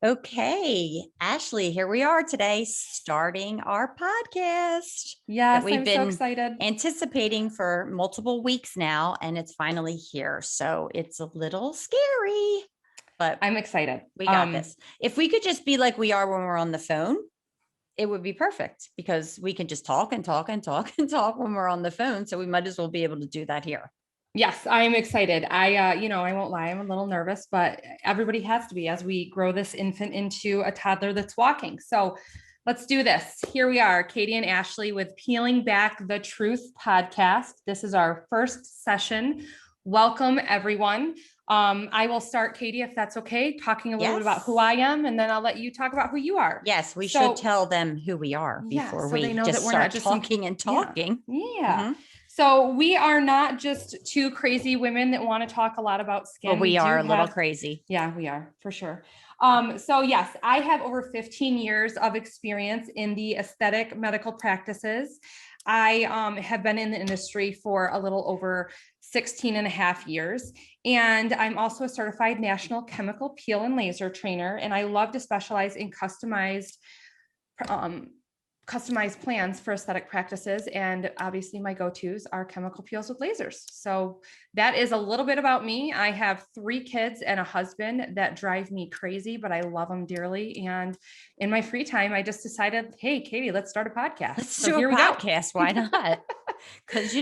Okay, Ashley, here we are today starting our podcast that Yes, we've I'm so been excited. anticipating for multiple weeks now, and it's finally here. So it's a little scary, but I'm excited. we got this. If we could just be like we are when we're on the phone, it would be perfect because we can just talk and talk and talk and talk when we're on the phone. So we might as well be able to do that here. Yes, I'm excited. I won't lie, I'm a little nervous, but everybody has to be as we grow this infant into a toddler that's walking. So let's do this. Here we are, Katie and Ashley with Peeling Back the Truth podcast. This is our first session. Welcome, everyone. I will start, Katie, if that's okay, talking a little bit about who I am, and then I'll let you talk about who you are. Yes, we should tell them who we are Yeah, before so they we know that just we're not start just talking and talking. Yeah. Mhm. So we are not just two crazy women that want to talk a lot about skin. Well, we are a little have, crazy. Yeah, we are for sure. So yes, I have over 15 years of experience in the aesthetic medical practices. I have been in the industry for a little over 16 and a half years. And I'm also a certified national chemical peel and laser trainer. And I love to specialize in um, customized plans for aesthetic practices. And obviously my go-tos are chemical peels with lasers. So that is a little bit about me. I have 3 kids and a husband that drive me crazy, but I love them dearly. And in my free time, I just decided, hey, Katie, let's start a podcast. Let's So do a here we go. podcast. Why not? Because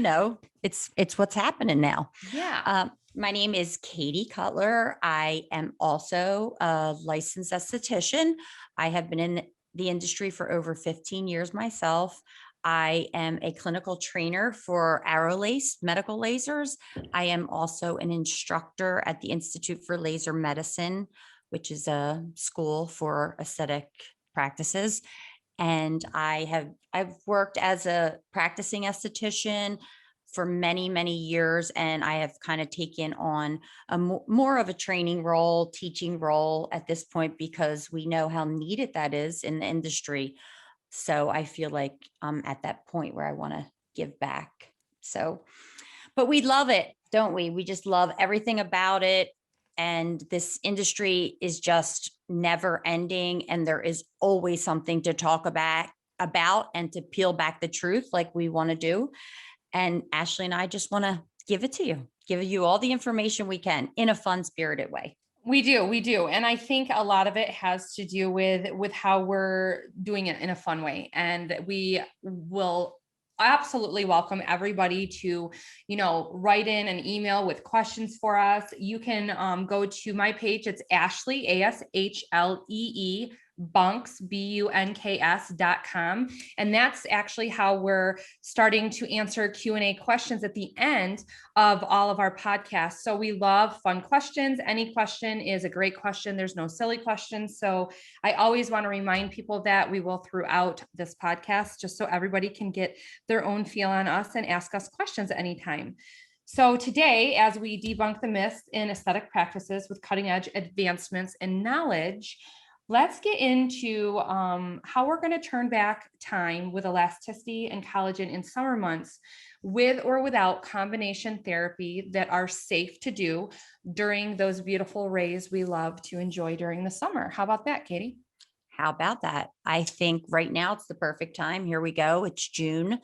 it's what's happening now. Yeah. My name is Katie Cutler. I am also a licensed esthetician. I have been in the industry for over 15 years myself. I am a clinical trainer for Arrowlace medical lasers. I am also an instructor at the Institute for Laser Medicine, which is a school for aesthetic practices. And I've worked as a practicing esthetician for many, many years. And I have kind of taken on a more of a training role, teaching role at this point, because we know how needed that is in the industry. So I feel like I'm at that point where I want to give back. So, but we love it, don't we? We just love everything about it. And this industry is just never ending. And there is always something to talk about and to peel back the truth like we want to do. And Ashley and I just want to give it to you, give you all the information we can in a fun spirited way. We do. And I think a lot of it has to do with how we're doing it in a fun way. And we will absolutely welcome everybody to, write in an email with questions for us. You can go to my page. It's Ashley, ASHLEE bunks bunks.com, and that's actually how we're starting to answer Q&A questions at the end of all of our podcasts. So we love fun questions. Any question is a great question. There's no silly questions. So I always want to remind people that we will throughout this podcast, just so everybody can get their own feel on us and ask us questions at any time. So today, as we debunk the myths in aesthetic practices with cutting edge advancements in knowledge, let's get into how we're going to turn back time with elasticity and collagen in summer months with or without combination therapy that are safe to do during those beautiful rays we love to enjoy during the summer. How about that, Katie? How about that? I think right now it's the perfect time. Here we go. It's June.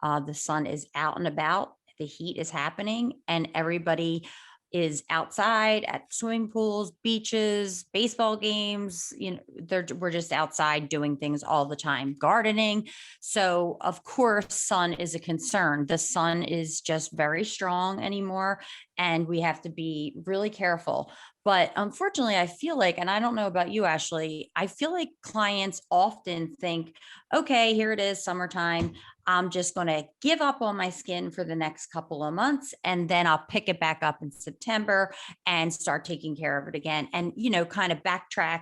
The sun is out and about. The heat is happening, and everybody is outside at swimming pools, beaches, baseball games. We're just outside doing things all the time, gardening. So of course, sun is a concern. The sun is just very strong anymore, and we have to be really careful. But unfortunately, I feel like, and I don't know about you, Ashley, I feel like clients often think, okay, here it is, summertime. I'm just going to give up on my skin for the next couple of months, and then I'll pick it back up in September and start taking care of it again. And, kind of backtrack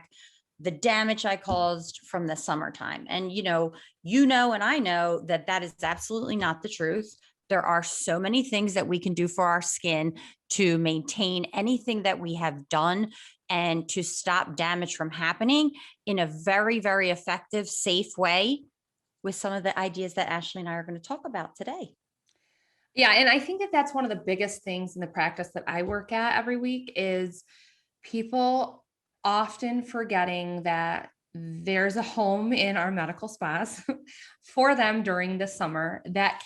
the damage I caused from the summertime. And, and I know that that is absolutely not the truth. There are so many things that we can do for our skin to maintain anything that we have done and to stop damage from happening in a very, very effective, safe way with some of the ideas that Ashley and I are going to talk about today. Yeah, and I think that that's one of the biggest things in the practice that I work at every week is people often forgetting that there's a home in our medical spas for them during the summer that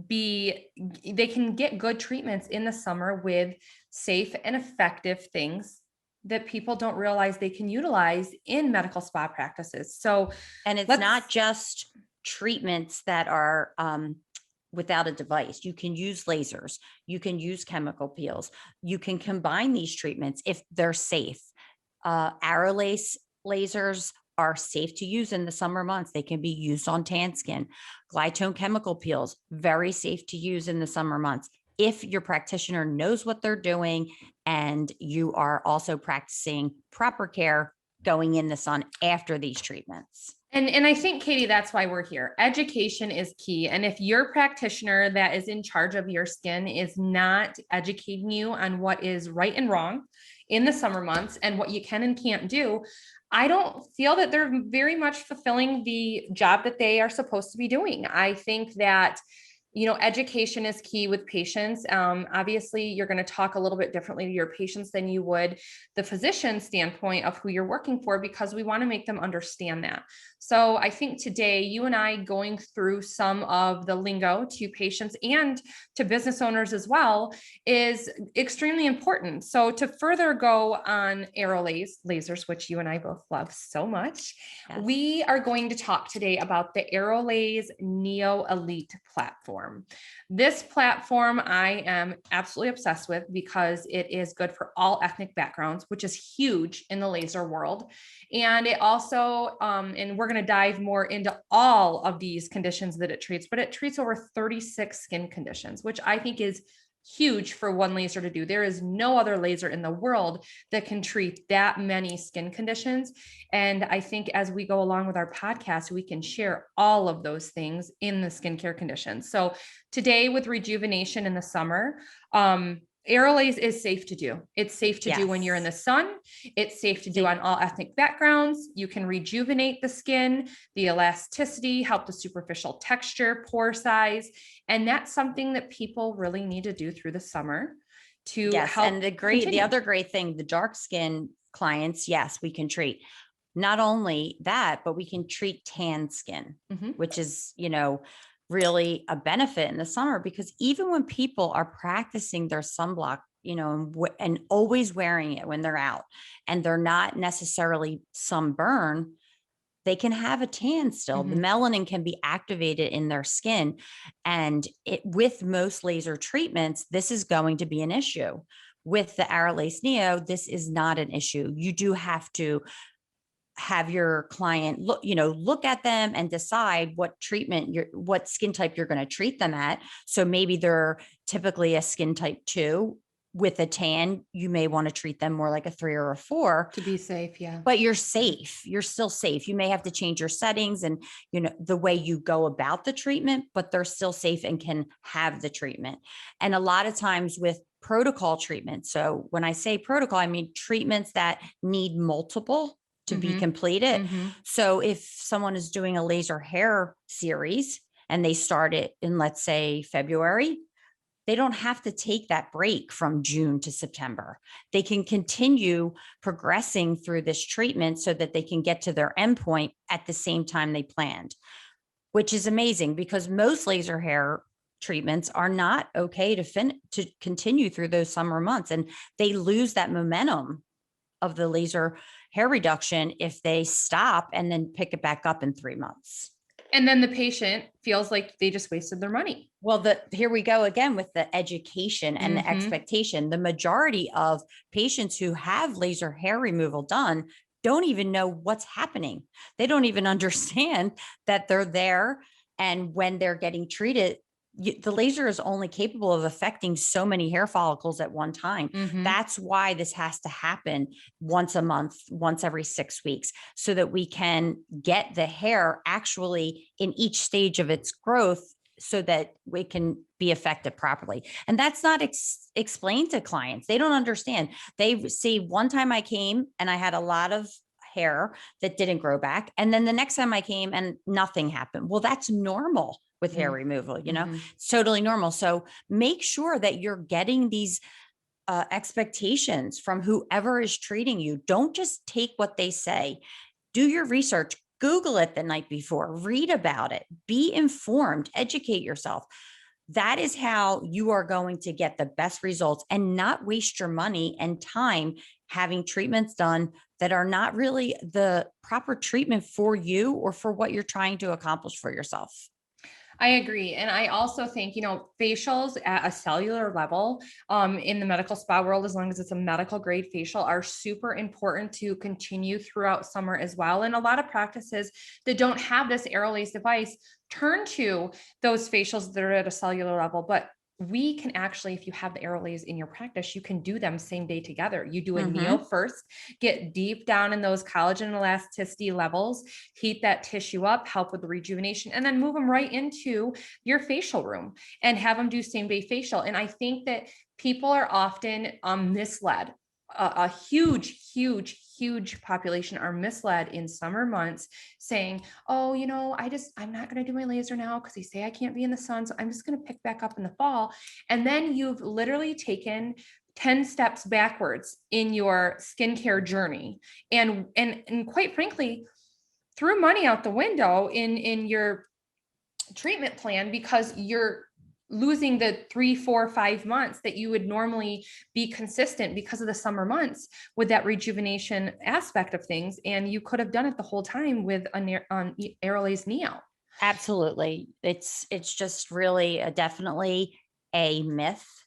they can get good treatments in the summer with safe and effective things that people don't realize they can utilize in medical spa practices. So, And it's not just treatments that are without a device. You can use lasers, you can use chemical peels, you can combine these treatments if they're safe. Arolase lasers are safe to use in the summer months. They can be used on tan skin. Glytone chemical peels, very safe to use in the summer months. If your practitioner knows what they're doing and you are also practicing proper care going in the sun after these treatments. And I think, Katie, that's why we're here. Education is key. And if your practitioner that is in charge of your skin is not educating you on what is right and wrong in the summer months and what you can and can't do, I don't feel that they're very much fulfilling the job that they are supposed to be doing. I think that education is key with patients. Obviously, you're going to talk a little bit differently to your patients than you would the physician standpoint of who you're working for, because we want to make them understand that. So I think today, you and I going through some of the lingo to patients and to business owners as well is extremely important. So to further go on lasers, which you and I both love so much, Yes. We are going to talk today about the Aerolase Neo Elite platform. This platform I am absolutely obsessed with because it is good for all ethnic backgrounds, which is huge in the laser world. And it also, and we're going to dive more into all of these conditions that it treats, but it treats over 36 skin conditions, which I think is huge for one laser to do. There is no other laser in the world that can treat that many skin conditions. And I think as we go along with our podcast, we can share all of those things in the skincare conditions. So today with rejuvenation in the summer, Aerolase is safe to do. It's safe to do when you're in the sun. It's safe to do on all ethnic backgrounds. You can rejuvenate the skin, the elasticity, help the superficial texture, pore size. And that's something that people really need to do through the summer to help. And the other great thing, the dark skin clients, yes, we can treat. Not only that, but we can treat tan skin, which is, really a benefit in the summer, because even when people are practicing their sunblock, and always wearing it when they're out and they're not necessarily sunburn, they can have a tan still. The melanin can be activated in their skin. And with most laser treatments, this is going to be an issue. With the Aerolase Neo, this is not an issue. You do have to have your client look at them and decide what what skin type you're going to treat them at. So maybe they're typically a skin type 2 with a tan. You may want to treat them more like a 3 or a 4 to be safe. Yeah. But you're safe. You're still safe. You may have to change your settings and, the way you go about the treatment, but they're still safe and can have the treatment. And a lot of times with protocol treatment. So when I say protocol, I mean treatments that need multiple to be completed. So if someone is doing a laser hair series and they start it in, let's say, February, they don't have to take that break from June to September. They can continue progressing through this treatment so that they can get to their endpoint at the same time they planned, which is amazing because most laser hair treatments are not okay to continue through those summer months, and they lose that momentum of the laser hair reduction if they stop and then pick it back up in 3 months. And then the patient feels like they just wasted their money. Well, here we go again with the education and the expectation. The majority of patients who have laser hair removal done don't even know what's happening. They don't even understand that they're there. And when they're getting treated, the laser is only capable of affecting so many hair follicles at one time. That's why this has to happen once a month, once every 6 weeks, so that we can get the hair actually in each stage of its growth so that we can be affected properly. And that's not explained to clients. They don't understand. They see one time I came and I had a lot of hair that didn't grow back. And then the next time I came and nothing happened. Well, that's normal with hair removal, it's totally normal. So make sure that you're getting these expectations from whoever is treating you. Don't just take what they say. Do your research, Google it the night before, read about it, be informed, educate yourself. That is how you are going to get the best results and not waste your money and time having treatments done that are not really the proper treatment for you or for what you're trying to accomplish for yourself. I agree. And I also think, facials at a cellular level in the medical spa world, as long as it's a medical grade facial, are super important to continue throughout summer as well. And a lot of practices that don't have this aerolase device turn to those facials that are at a cellular level. But we can actually, if you have the aerolase in your practice, you can do them same day together. You do a neo first, get deep down in those collagen and elasticity levels, heat that tissue up, help with the rejuvenation, and then move them right into your facial room and have them do same day facial. And I think that people are often misled. A huge population are misled in summer months saying, oh, I'm not going to do my laser now because they say I can't be in the sun. So I'm just going to pick back up in the fall. And then you've literally taken 10 steps backwards in your skincare journey. And quite frankly, threw money out the window in your treatment plan because you're losing the 3, 4, 5 months that you would normally be consistent because of the summer months with that rejuvenation aspect of things. And you could have done it the whole time with an aerolase neo. Absolutely. It's just really definitely a myth.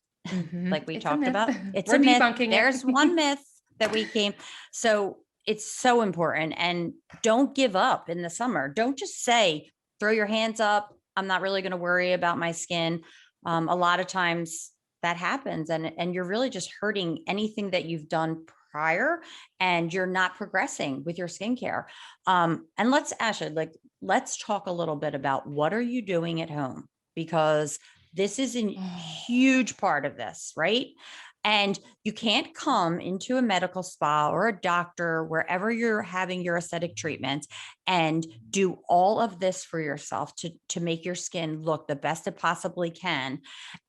Like we talked about. It's a myth. There's one myth that we came. So it's so important. And don't give up in the summer. Don't just say, throw your hands up. I'm not really going to worry about my skin. A lot of times that happens and you're really just hurting anything that you've done prior and you're not progressing with your skincare. And let's talk a little bit about what are you doing at home? Because this is a huge part of this, right? And you can't come into a medical spa or a doctor, wherever you're having your aesthetic treatment, and do all of this for yourself to make your skin look the best it possibly can.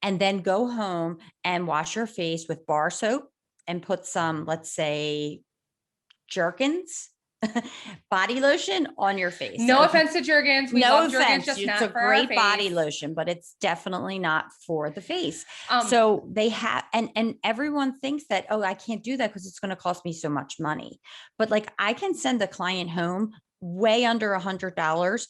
And then go home and wash your face with bar soap and put some, let's say, Jergens body lotion on your face. No offense to Jergens. We love Jergens, just it's not a for great our body face. lotion, but it's definitely not for the face. So they have, and everyone thinks that, oh, I can't do that because it's going to cost me so much money. But like I can send a client home way under $100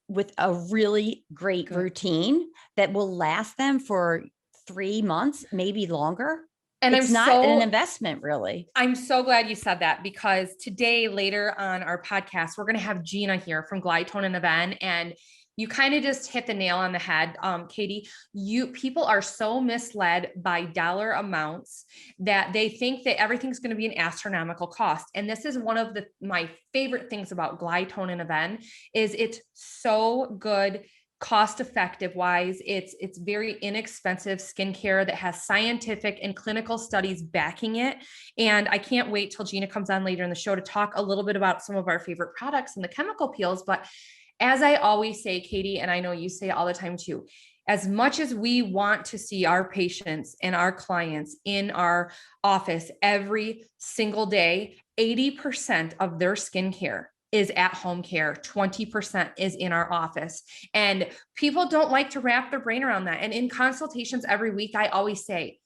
with a really great routine that will last them for 3 months, maybe longer. And it's not an investment, really. I'm so glad you said that because today, later on our podcast, we're going to have Gina here from Glytone and Avene, and you kind of just hit the nail on the head, Katie. People are so misled by dollar amounts that they think that everything's going to be an astronomical cost. And this is one of my favorite things about Glytone and Avene is it's so good. Cost effective wise, it's very inexpensive skincare that has scientific and clinical studies backing it. And I can't wait till Gina comes on later in the show to talk a little bit about some of our favorite products and the chemical peels. But as I always say, Katie, and I know you say it all the time too, as much as we want to see our patients and our clients in our office every single day, 80% of their skincare is at home care, 20% is in our office. And people don't like to wrap their brain around that. And in consultations every week, I always say,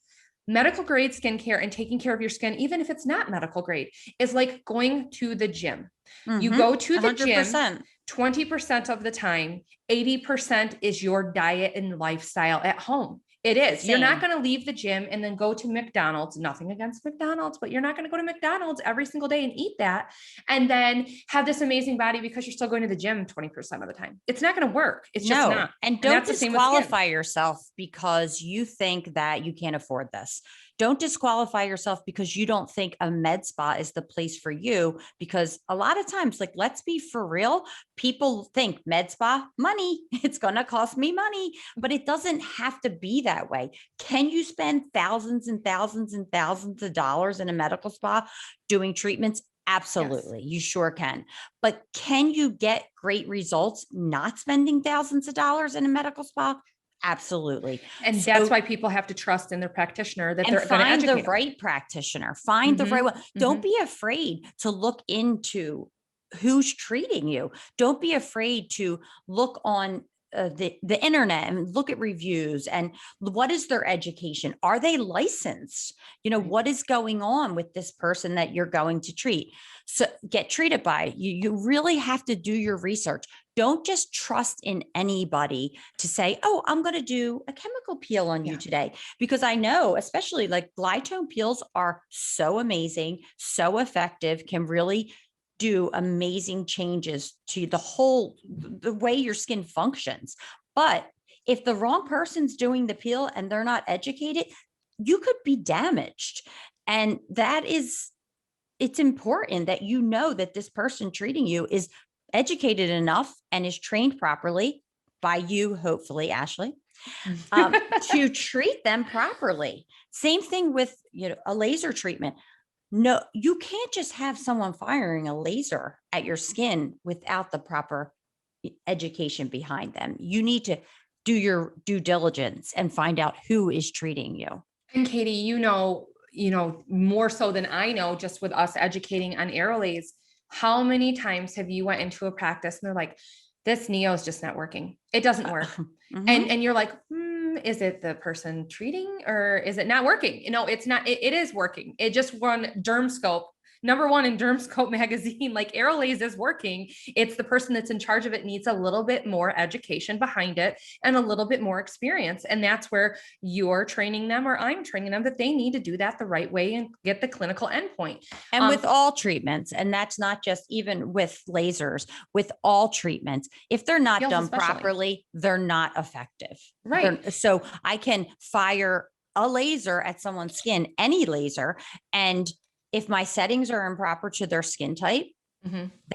medical grade skincare and taking care of your skin, even if it's not medical grade, is like going to the gym. You go to the 100%. Gym 20% of the time, 80% is your diet and lifestyle at home. It is. Same. You're not going to leave the gym and then go to McDonald's. Nothing against McDonald's, but you're not going to go to McDonald's every single day and eat that and then have this amazing body because you're still going to the gym 20% of the time. It's not going to work. It's just not. And don't disqualify yourself because you think that you can't afford this. Don't disqualify yourself because you don't think a med spa is the place for you, because a lot of times, like, let's be for real, people think med spa, money, it's going to cost me money, but it doesn't have to be that way. Can you spend thousands and thousands and thousands of dollars in a medical spa doing treatments? Absolutely. Yes. You sure can. But can you get great results not spending thousands of dollars in a medical spa? Absolutely. And that's So, why people have to trust in their practitioner that and they're going to find the educate them. right practitioner, find the right one. Don't be afraid to look into who's treating you. Don't be afraid to look on the internet and look at reviews and what is their education? Are they licensed? Right. What is going on with this person that you're going to treat? So get treated by. You really have to do your research. Don't just trust in anybody to say, oh, I'm going to do a chemical peel on you today. Because I know, especially like Glytone peels are so amazing, so effective, can really do amazing changes to the way your skin functions. But if the wrong person's doing the peel and they're not educated, you could be damaged. And it's important that you know that this person treating you is educated enough and is trained properly by you, hopefully, Ashley, to treat them properly. Same thing with, a laser treatment. No, you can't just have someone firing a laser at your skin without the proper education behind them. You need to do your due diligence and find out who is treating you. And Katie, more so than I know, just with us educating on aerolase, how many times have you went into a practice and they're like, this Neo is just not working. It doesn't work. And you're like, is it the person treating or is it not working? It's not, it is working. It just won Dermscope, #1 in Dermscope magazine. Like, aerolase is working. It's the person that's in charge of it needs a little bit more education behind it and a little bit more experience. And that's where you're training them or I'm training them that they need to do that the right way and get the clinical endpoint. And with all treatments, and that's not just even with lasers, with all treatments, if they're not done properly, they're not effective. Right. So I can fire a laser at someone's skin, any laser, and if my settings are improper to their skin type,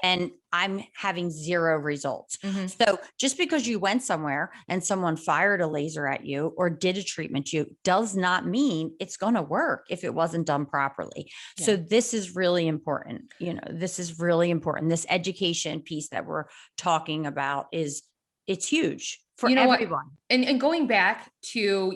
then I'm having zero results. So just because you went somewhere and someone fired a laser at you or did a treatment to you does not mean it's going to work if it wasn't done properly. Yeah. So this is really important. This is really important. This education piece that we're talking about it's huge for everyone. And going back to,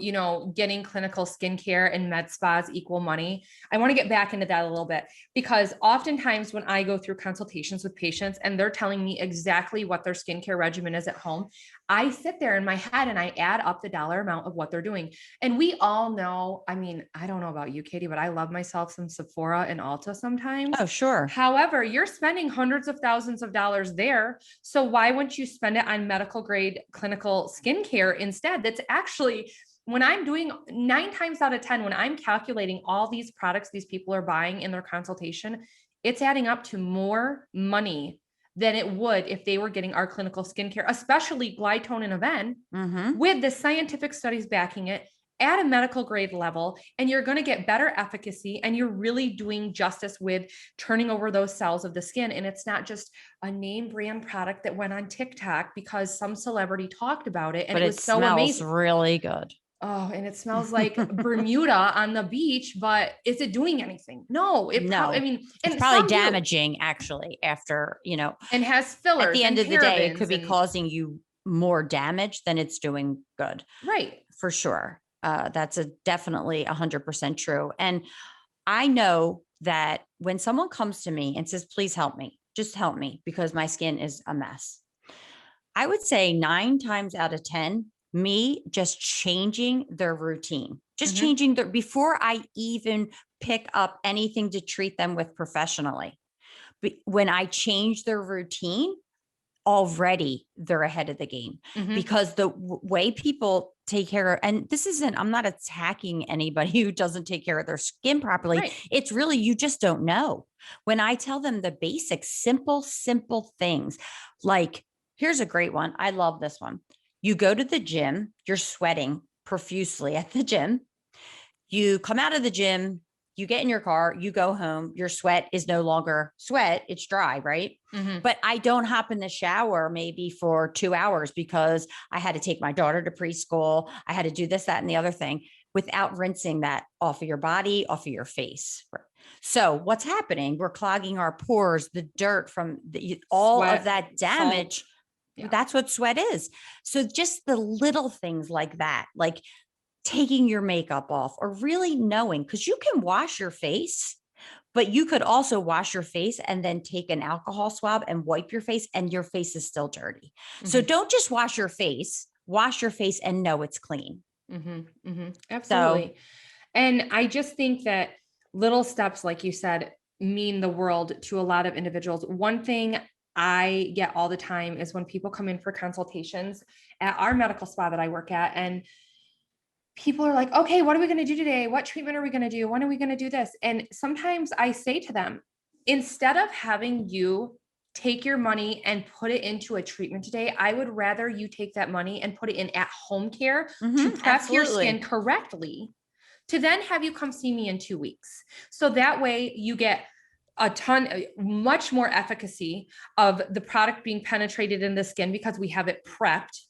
getting clinical skincare and med spas equal money, I want to get back into that a little bit, because oftentimes when I go through consultations with patients and they're telling me exactly what their skincare regimen is at home, I sit there in my head and I add up the dollar amount of what they're doing. And we all know, I don't know about you, Katie, but I love myself some Sephora and Ulta sometimes. Oh, sure. However, you're spending hundreds of thousands of dollars there. So why wouldn't you spend it on medical grade clinical skincare instead? That's actually, when I'm doing 9 times out of 10, when I'm calculating all these products these people are buying in their consultation, it's adding up to more money than it would if they were getting our clinical skincare, especially Glytone and Avene, with the scientific studies backing it at a medical grade level. And you're going to get better efficacy and you're really doing justice with turning over those cells of the skin. And it's not just a name brand product that went on TikTok because some celebrity talked about it. And it was so amazing. Really good. Oh, and it smells like Bermuda on the beach, but is it doing anything? No, it's probably damaging actually after, and has fillers. At the end of the day, it could be causing you more damage than it's doing good. Right. For sure. That's definitely 100% true. And I know that when someone comes to me and says, please help me, just help me because my skin is a mess, I would say 9 times out of 10, me just changing their routine, just changing before I even pick up anything to treat them with professionally. But when I change their routine, already they're ahead of the game because the way people take care of, and I'm not attacking anybody who doesn't take care of their skin properly. Right. It's really, you just don't know. When I tell them the basic, simple things, like, here's a great one. I love this one. You go to the gym, you're sweating profusely at the gym. You come out of the gym, you get in your car, you go home, your sweat is no longer sweat, it's dry, right? But I don't hop in the shower maybe for 2 hours because I had to take my daughter to preschool. I had to do this, that, and the other thing without rinsing that off of your body, off of your face. So what's happening? We're clogging our pores, the dirt from all sweat, of that damage. Yeah. That's what sweat is. So just the little things like that, like taking your makeup off or really knowing, because you can wash your face, but you could also wash your face and then take an alcohol swab and wipe your face and your face is still dirty. So don't just wash your face and know it's clean. So Absolutely. And I just think that little steps, like you said, mean the world to a lot of individuals. One thing I get all the time is when people come in for consultations at our medical spa that I work at, and people are like, okay, what are we going to do today? What treatment are we going to do? When are we going to do this? And sometimes I say to them, instead of having you take your money and put it into a treatment today, I would rather you take that money and put it in at home care to prep your skin correctly, to then have you come see me in 2 weeks. So that way you get much more efficacy of the product being penetrated in the skin because we have it prepped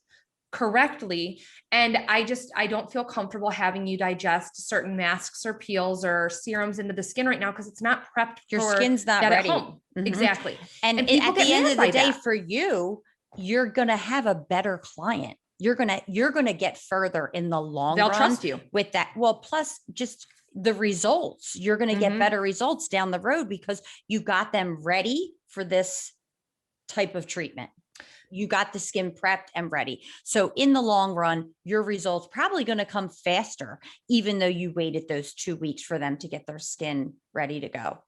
correctly. And I don't feel comfortable having you digest certain masks or peels or serums into the skin right now because it's not prepped. Your skin's not ready. At home. Exactly. And at the end of the day, for you, you're going to have a better client. You're going to get further in the long run. They'll trust you with that. Well, plus just the results, you're going to get better results down the road because you got them ready for this type of treatment. You got the skin prepped and ready. So in the long run, your results probably going to come faster, even though you waited those 2 weeks for them to get their skin ready to go.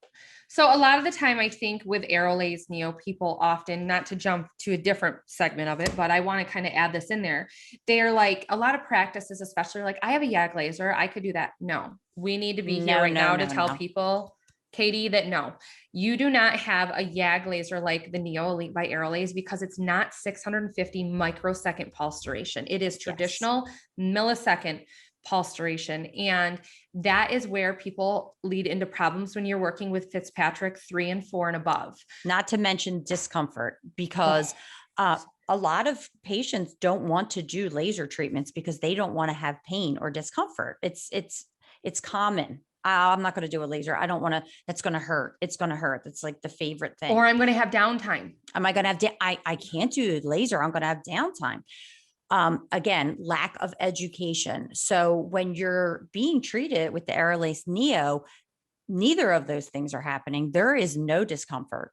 So a lot of the time, I think with Aerolase Neo, people often, not to jump to a different segment of it, but I want to kind of add this in there. They're like, a lot of practices, especially like, I have a YAG laser, I could do that. No, we need to be here right now to tell people, Katie, that no, you do not have a YAG laser like the Neo Elite by Aerolase because it's not 650 microsecond pulse duration. It is traditional millisecond pulse duration. And that is where people lead into problems when you're working with Fitzpatrick 3 and 4 and above. Not to mention discomfort, because a lot of patients don't want to do laser treatments because they don't want to have pain or discomfort. It's common. I'm not going to do a laser. I don't want to, that's going to hurt. It's going to hurt. It's like the favorite thing. Or I'm going to have downtime. Am I going to have, I can't do laser. I'm going to have downtime. Again, lack of education. So when you're being treated with the Aerolase Neo, neither of those things are happening. There is no discomfort.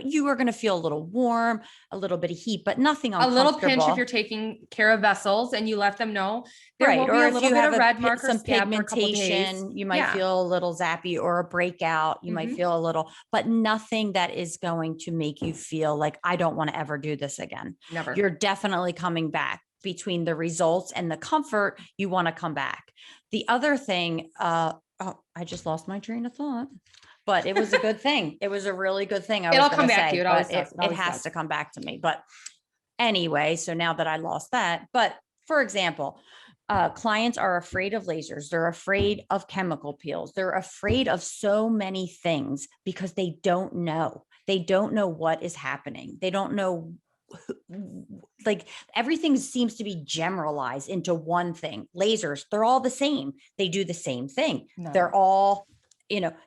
You are going to feel a little warm, a little bit of heat, but nothing uncomfortable. A little pinch if you're taking care of vessels and you let them know. There will be a little bit of red mark or some pigmentation. You might feel a little zappy or a breakout. You might feel a little, but nothing that is going to make you feel like, I don't want to ever do this again. Never. You're definitely coming back. Between the results and the comfort, you want to come back. The other thing, I just lost my train of thought. But it was a good thing. It was a really good thing. It'll come back to you. It has to come back to me. But anyway, so now that I lost that, but for example, clients are afraid of lasers. They're afraid of chemical peels. They're afraid of so many things because they don't know. They don't know what is happening. They don't know, like everything seems to be generalized into one thing. Lasers, they're all the same. They do the same thing. No. They're all,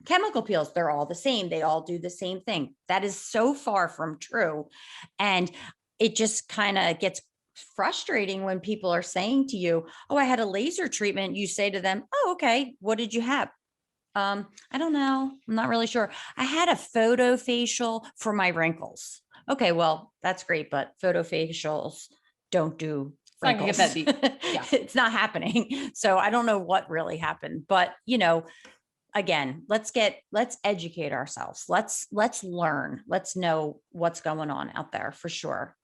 chemical peels, they're all the same. They all do the same thing. That is so far from true. And it just kind of gets frustrating when people are saying to you, oh, I had a laser treatment. You say to them, oh, okay. What did you have? I don't know. I'm not really sure. I had a photo facial for my wrinkles. Okay, well, that's great, but photo facials don't do wrinkles. It's not happening. So I don't know what really happened, but again, let's educate ourselves. Let's learn. Let's know what's going on out there for sure.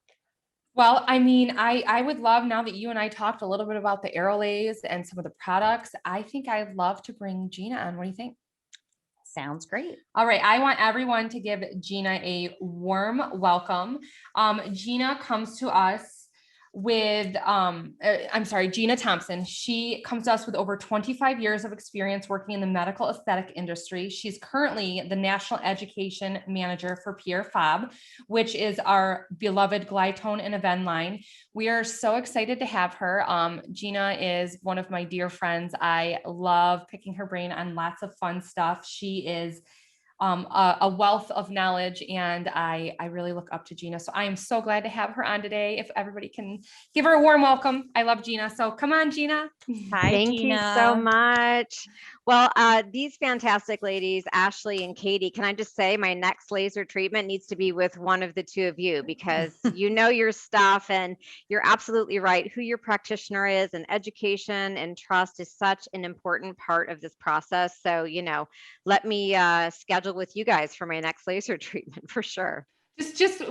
Well, I mean, I would love, now that you and I talked a little bit about the Aerolase and some of the products, I think I'd love to bring Gina on. What do you think? Sounds great. All right. I want everyone to give Gina a warm welcome. Gina comes to us with, Gina Thompson. She comes to us with over 25 years of experience working in the medical aesthetic industry. She's currently the National Education Manager for Pierre Fabre, which is our beloved Glytone and Avene line. We are so excited to have her. Gina is one of my dear friends. I love picking her brain on lots of fun stuff. She is a wealth of knowledge, and I really look up to Gina. So I am so glad to have her on today. If everybody can give her a warm welcome. I love Gina. So come on, Gina. Hi, Thank you so Gina. much. Well, these fantastic ladies, Ashley and Katie, can I just say my next laser treatment needs to be with one of the two of you, because you know your stuff, and you're absolutely right. Who your practitioner is, and education and trust is such an important part of this process. So, let me schedule with you guys for my next laser treatment for sure.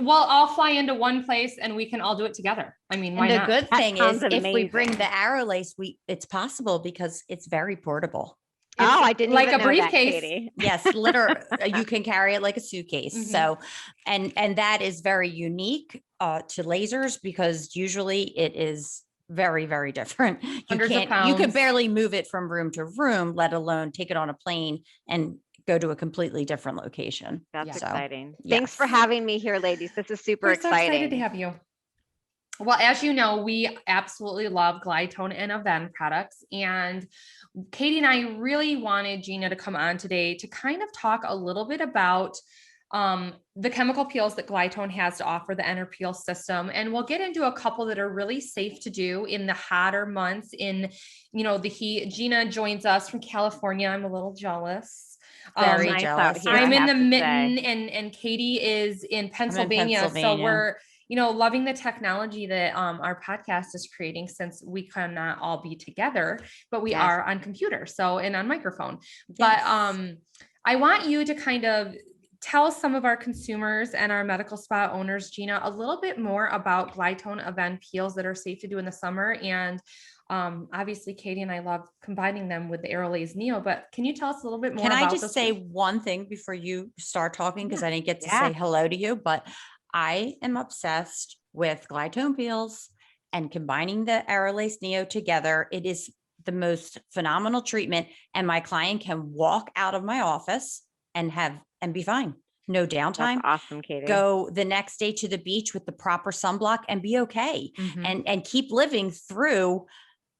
Well, I'll fly into one place and we can all do it together. I mean, why And the not? good That thing is sounds if we bring amazing. the arrow lace, it's possible because it's very portable. Oh, It's I didn't like even a know that, briefcase. Katie. Yes, literally, you can carry it like a suitcase. Mhm. So, and that is very unique to lasers, because usually it is very, very different. You Hundreds of you pounds. could barely move it from room to room, let alone take it on a plane and go to a completely different location. That's So, exciting. Thanks for yes. having me here, ladies. This is super We're so excited to exciting. have you. Well, as you know, we absolutely love Glytone and Avene products. And Katie and I really wanted Gina to come on today to kind of talk a little bit about the chemical peels that Glytone has to offer, the Enter Peel system. And we'll get into a couple that are really safe to do in the hotter months in, the heat. Gina joins us from California. I'm a little jealous. Very Nice jealous. out here, I'm I in have the to mitten, say. and Katie is in Pennsylvania. So Pennsylvania. we're, loving the technology that our podcast is creating, since we cannot all be together, but we Yes. are on computer, and on microphone. Yes. But I want you to kind of tell some of our consumers and our medical spa owners, Gina, a little bit more about Glytone Avene peels that are safe to do in the summer. And obviously, Katie and I love combining them with the Aerolase Neo, but can you tell us a little bit more Can about I just those say peels? one thing before you start talking? Because I didn't get to Yeah. say hello to you, but I am obsessed with Glytone peels and combining the Aerolase Neo together. It is the most phenomenal treatment, and my client can walk out of my office and be fine. No That's downtime. awesome, Katie. Go the next day to the beach with the proper sunblock and be okay, Mhm. and keep living through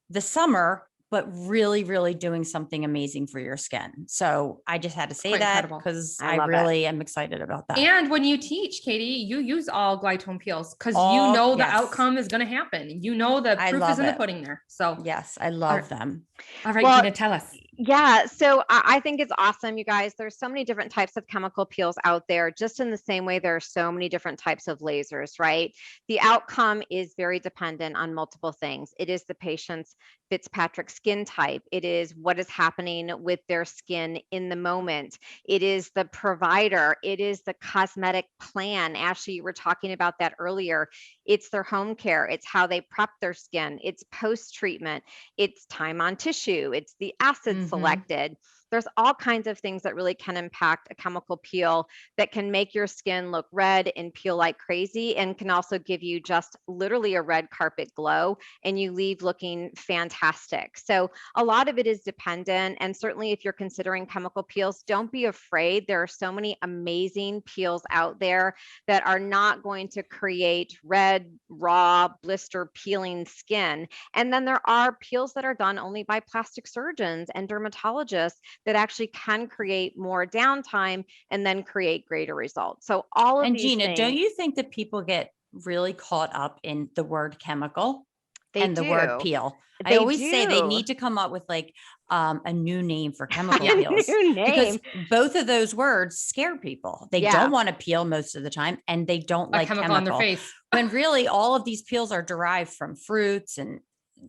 the summer, but really, really doing something amazing for your skin. So I just had to say quite that incredible. because I I love it. really am excited about that. And when you teach, Katie, you use all Glytone peels because All- the yes. outcome is going to happen. The I proof love is in the it. pudding there. So, Yes, I love right. them. all right, Well, Gina, tell us. Yeah, so I think it's awesome, you guys. There's so many different types of chemical peels out there, just in the same way there are so many different types of lasers, right? The outcome is very dependent on multiple things. It is the patient's Fitzpatrick skin type. It is what is happening with their skin in the moment. It is the provider. It is the cosmetic plan. Ashley, you were talking about that earlier. It's their home care. It's how they prep their skin. It's post-treatment. It's time on tissue. It's the acid selected. There's all kinds of things that really can impact a chemical peel that can make your skin look red and peel like crazy, and can also give you just literally a red carpet glow, and you leave looking fantastic. So a lot of it is dependent. And certainly if you're considering chemical peels, don't be afraid. There are so many amazing peels out there that are not going to create red, raw, blister peeling skin. And then there are peels that are done only by plastic surgeons and dermatologists that actually can create more downtime and then create greater results. So all of And these Gina, things, don't you think that people get really caught up in the word chemical they and the word do. peel? I They always say they do. need to come up with like a new name for chemical Yeah. peels, New because name. both of those words scare people. They Yeah. don't want to peel most of the time, and they don't A like chemical on their face. when really all of these peels are derived from fruits, and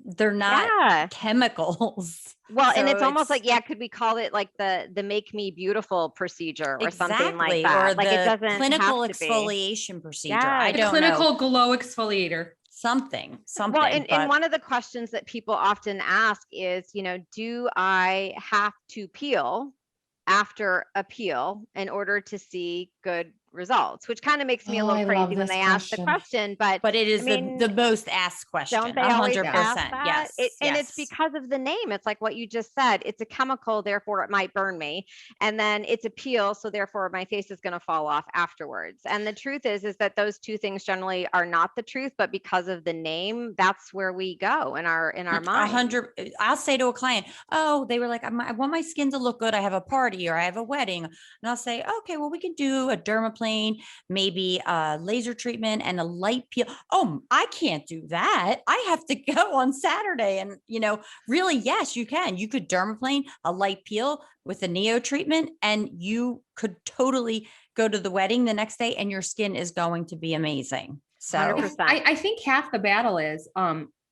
they're not Yeah. chemicals. Well, and So it's almost like, yeah, could we call it like the Make Me Beautiful procedure or something like exactly, that? or Like it the doesn't clinical have to be. exfoliation procedure. Yes. I The don't know. clinical glow exfoliator. Something. Well, and But one of the questions that people often ask is, do I have to peel after a peel in order to see good results, which kind of makes me a Oh, little I love crazy when this they ask the question. question. But But it I is mean, the most asked question. don't they always ask 100%. that? Yes. And it's Yes. because of the name. It's like what you just said. It's a chemical, therefore it might burn me. And then it's a peel, so therefore my face is going to fall off afterwards. And the truth is that those two things generally are not the truth, but because of the name, that's where we go in our mind. 100. I'll say to a client, oh, they were like, I want my skin to look good. I have a party or I have a wedding. And I'll say, okay, well, we can do a dermaplane, maybe a laser treatment and a light peel. Oh, I can't do that. I have to go on Saturday. And, really, yes, you can. You could dermaplane, a light peel with a neo treatment, and you could totally go to the wedding the next day and your skin is going to be amazing. So 100%. I think half the battle is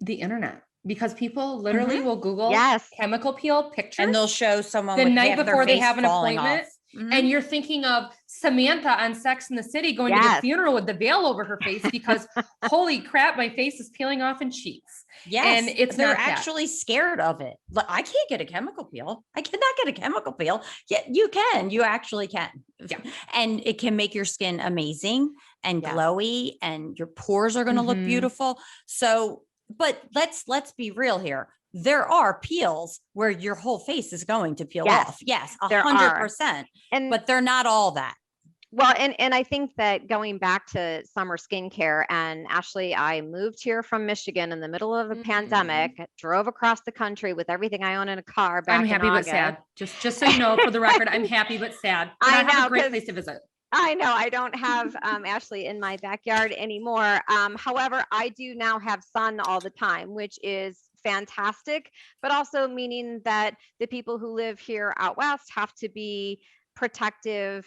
the internet, because people literally will Google Yes. chemical peel pictures and they'll show someone the with night half their before they face have an falling appointment. off. Mhm. And you're thinking of Samantha on Sex and the City going to the Yes. funeral with the veil over her face because holy crap, my face is peeling off in sheets. Yes, And it's they're not that. actually scared of it. Like, I can't get a chemical peel. I cannot get a chemical peel. Yeah, you can. You actually can. Yeah. And it can make your skin amazing and Yes. glowy, and your pores are going to look Mhm. beautiful. So, but let's be real here. There are peels where your whole face is going to peel Yes, off. Yes, there are. 100%. And But they're not all that. well, and I think that going back to summer skincare, and Ashley, I moved here from Michigan in the middle of a pandemic, drove across the country with everything I own in a car back I'm in happy but August. sad. Just so you know, for the record, I'm happy but sad. But I I have know, a great 'cause place to visit. I know I don't have Ashley in my backyard anymore. However, I do now have sun all the time, which is fantastic, but also meaning that the people who live here out west have to be protective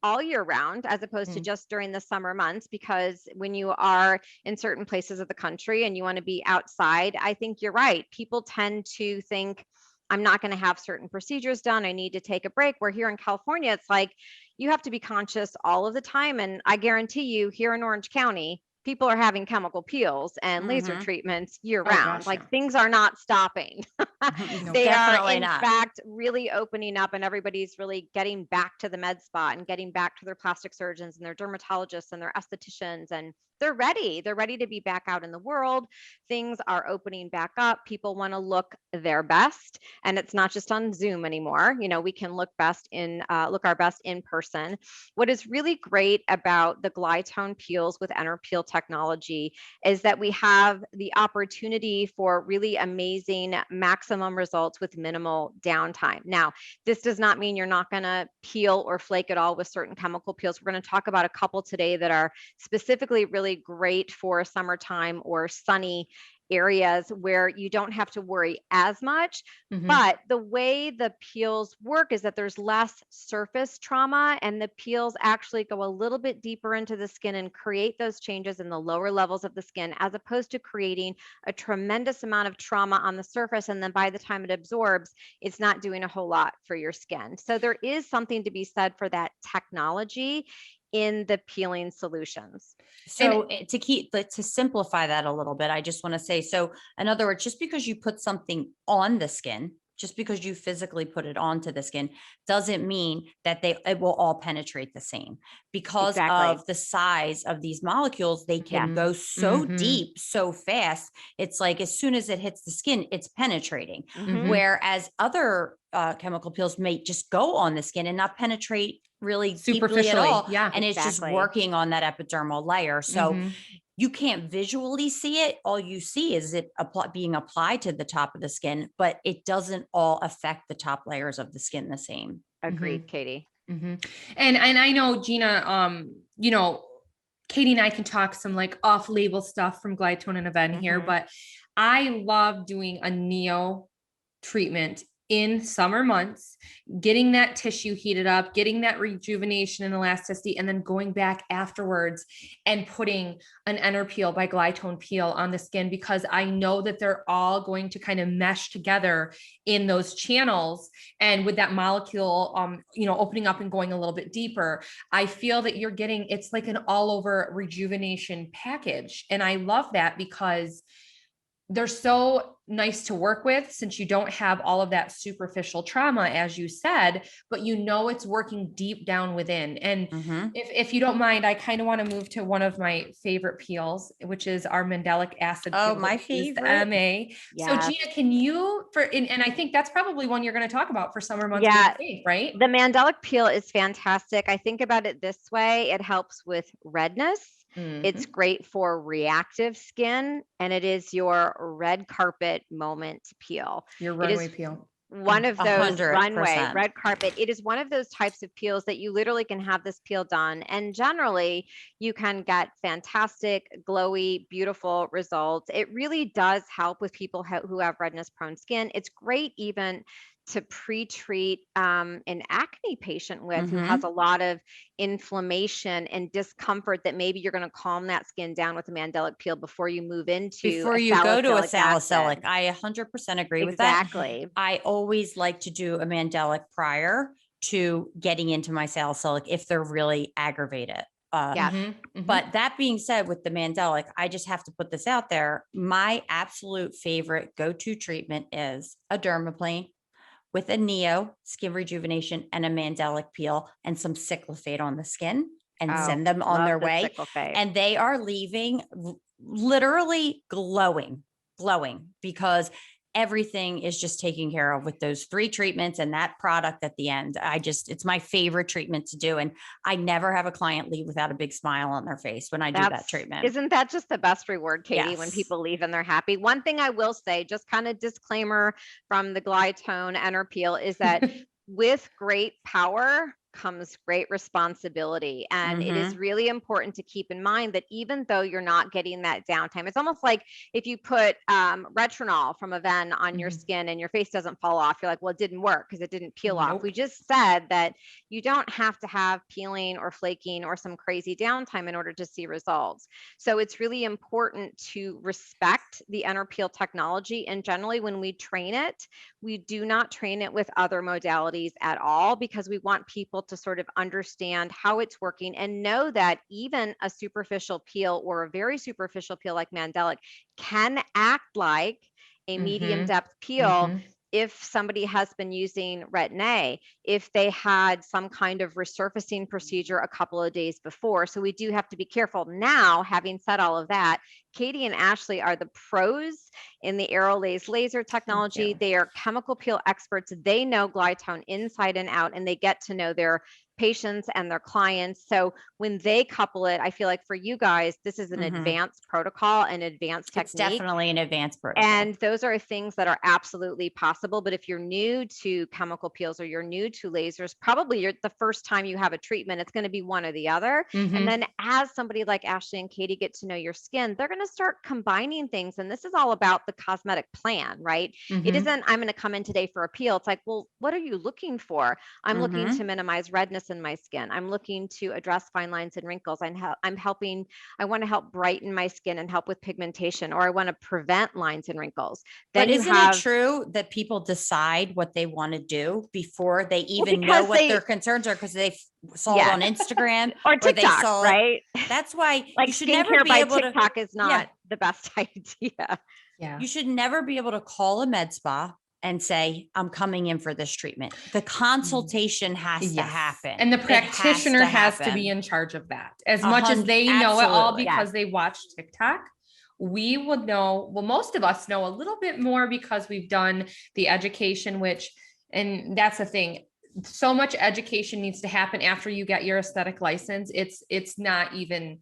all year round, as opposed to just during the summer months, because when you are in certain places of the country and you want to be outside, I think you're right. People tend to think, I'm not going to have certain procedures done. I need to take a break. Where here in California, it's like you have to be conscious all of the time. And I guarantee you, here in Orange County, people are having chemical peels and laser treatments year round. gosh, Like yeah. things are not stopping. No, They are definitely in not. fact really opening up, and everybody's really getting back to the med spa and getting back to their plastic surgeons and their dermatologists and their estheticians, and they're ready to be back out in the world. Things are opening back up. People want to look their best, and it's not just on Zoom anymore. We can look our best in person. What is really great about the Glytone peels with Peel technology is that we have the opportunity for really amazing maximum results with minimal downtime. Now, this does not mean you're not going to peel or flake at all with certain chemical peels. We're going to talk about a couple today that are specifically really great for summertime or sunny areas where you don't have to worry as much. But the way the peels work is that there's less surface trauma, and the peels actually go a little bit deeper into the skin and create those changes in the lower levels of the skin, as opposed to creating a tremendous amount of trauma on the surface. And then by the time it absorbs, it's not doing a whole lot for your skin. So there is something to be said for that technology in the peeling solutions. So to simplify that a little bit, I just want to say, so in other words, just because you put something on the skin, just because you physically put it onto the skin, doesn't mean that it will all penetrate the same. Because of the size of these molecules, they can go so deep, so fast. It's like as soon as it hits the skin, it's penetrating. Whereas other chemical peels may just go on the skin and not penetrate really deeply at all. Yeah, and it's just working on that epidermal layer. So you can't visually see it. All you see is it being applied to the top of the skin, but it doesn't all affect the top layers of the skin the same. Agreed, Katie. And I know, Gina, Katie and I can talk some like off-label stuff from Glytone and Avene here, but I love doing a neo treatment in summer months, getting that tissue heated up, getting that rejuvenation and elasticity, and then going back afterwards and putting an Peel by Glytone Peel on the skin, because I know that they're all going to kind of mesh together in those channels. And with that molecule, opening up and going a little bit deeper, I feel that it's like an all over rejuvenation package. And I love that because they're so nice to work with since you don't have all of that superficial trauma, as you said, but you know it's working deep down within. And if you don't mind, I kind of want to move to one of my favorite peels, which is our Mandelic Acid. Oh, peel my that we use, the favorite. MA. Yes. So Gina, can you, and I think that's probably one you're going to talk about for summer months, Yeah. being safe, right? The Mandelic Peel is fantastic. I think about it this way. It helps with redness. It's great for reactive skin, and it is your red carpet moment peel. Your runway peel. One of those 100%. red carpet. It is one of those types of peels that you literally can have this peel done, and generally you can get fantastic, glowy, beautiful results. It really does help with people who have redness prone skin. It's great even to pre-treat an acne patient with who has a lot of inflammation and discomfort, that maybe you're going to calm that skin down with a Mandelic Peel before you move into before you go to a salicylic salicylic. I 100% agree with Exactly. that. I always like to do a Mandelic prior to getting into my salicylic if they're really aggravated. But that being said, with the Mandelic, I just have to put this out there. My absolute favorite go-to treatment is a dermaplane with a Neo skin rejuvenation and a Mandelic peel and some cyclophate on the skin, and send them on their way. And they are leaving literally glowing, because everything is just taken care of with those 3 treatments and that product at the end. It's my favorite treatment to do. And I never have a client leave without a big smile on their face when I do that treatment. Isn't that just the best reward, Katie, when Yes. people leave and they're happy? One thing I will say, just kind of disclaimer from the Glytone and Peel, is that with great power comes great responsibility. And it is really important to keep in mind that even though you're not getting that downtime, it's almost like if you put retinol from Avene on your skin and your face doesn't fall off, you're like, well, it didn't work because it didn't peel off. We just said that you don't have to have peeling or flaking or some crazy downtime in order to see results. So it's really important to respect the Peel technology. And generally when we train it, we do not train it with other modalities at all, because we want people to sort of understand how it's working and know that even a superficial peel or a very superficial peel like Mandelic can act like a medium depth peel if somebody has been using Retin-A, if they had some kind of resurfacing procedure a couple of days before. So we do have to be careful. Now, having said all of that, Katie and Ashley are the pros in the Aerolase laser technology. They are chemical peel experts. They know Glytone inside and out, and they get to know their patients and their clients. So when they couple it, I feel like for you guys, this is an advanced protocol, an advanced technique. It's definitely an advanced protocol. And those are things that are absolutely possible. But if you're new to chemical peels or you're new to lasers, probably the first time you have a treatment, it's going to be one or the other. And then as somebody like Ashley and Katie get to know your skin, they're going to start combining things. And this is all about the cosmetic plan, right? It isn't, I'm going to come in today for a peel. It's like, well, what are you looking for? I'm looking to minimize redness in my skin. I'm looking to address fine lines and wrinkles. I want to help brighten my skin and help with pigmentation, or I want to prevent lines and wrinkles. Then but isn't it true that people decide what they want to do before they even know what their concerns are, because they saw it on Instagram or TikTok, right? That's why like you should never be able TikTok is not the best idea. You should never be able to call a med spa and say, I'm coming in for this treatment. The consultation has to happen. And the practitioner has to be in charge of that. As much as they know it all because they watch TikTok, we would know, well, most of us know a little bit more because we've done the education, and that's the thing. So much education needs to happen after you get your aesthetic license. It's not even,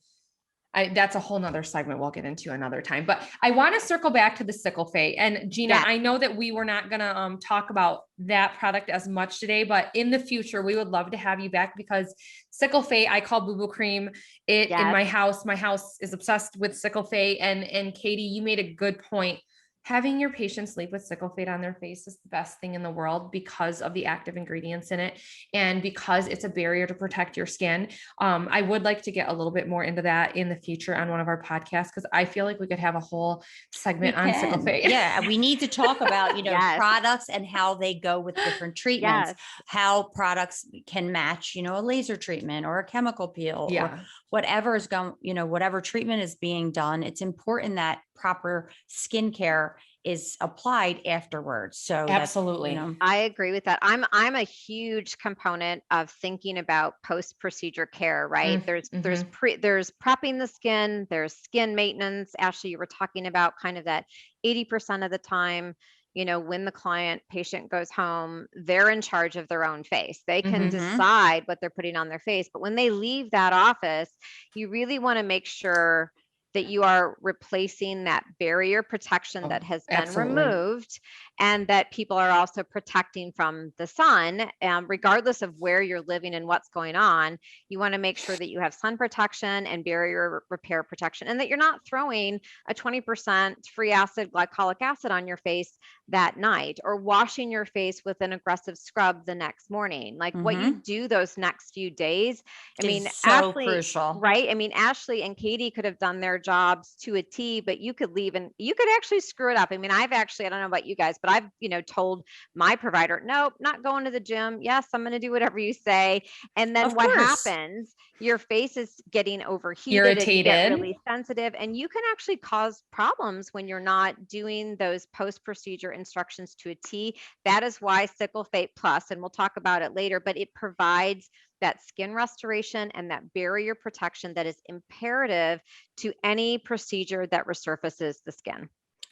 that's a whole nother segment we'll get into another time, but I want to circle back to the cyclophate. And Gina, I know that we were not going to talk about that product as much today, but in the future, we would love to have you back, because cyclophate, I call boo-boo cream in my house. My house is obsessed with cyclophate, and Katie, you made a good point. Having your patients sleep with cyclophate on their face is the best thing in the world because of the active ingredients in it and because it's a barrier to protect your skin. I would like to get a little bit more into that in the future on one of our podcasts, because I feel like we could have a whole segment on cyclophate. Yeah, we need to talk about, products and how they go with different treatments, how products can match, a laser treatment or a chemical peel or whatever is going, whatever treatment is being done. It's important that proper skincare is applied afterwards. So Absolutely. I agree with that. I'm a huge component of thinking about post-procedure care, right? There's prepping the skin, there's skin maintenance. Ashley, you were talking about kind of that 80% of the time, when the patient goes home, they're in charge of their own face. They can decide what they're putting on their face. But when they leave that office, you really want to make sure that you are replacing that barrier protection that has been removed, and that people are also protecting from the sun, regardless of where you're living and what's going on. You want to make sure that you have sun protection and barrier repair protection, and that you're not throwing a 20% free acid glycolic acid on your face that night, or washing your face with an aggressive scrub the next morning. Like what you do those next few days. so Ashley, crucial, right? Ashley and Katie could have done their jobs to a T, but you could leave and you could actually screw it up. I don't know about you guys, but I've, told my provider, nope, not going to the gym. Yes, I'm going to do whatever you say. And then what happens? Your face is getting overheated, irritated, and you get really sensitive, and you can actually cause problems when you're not doing those post-procedure instructions to a T. That is why Sickle Fate Plus, and we'll talk about it later, but it provides that skin restoration and that barrier protection that is imperative to any procedure that resurfaces the skin.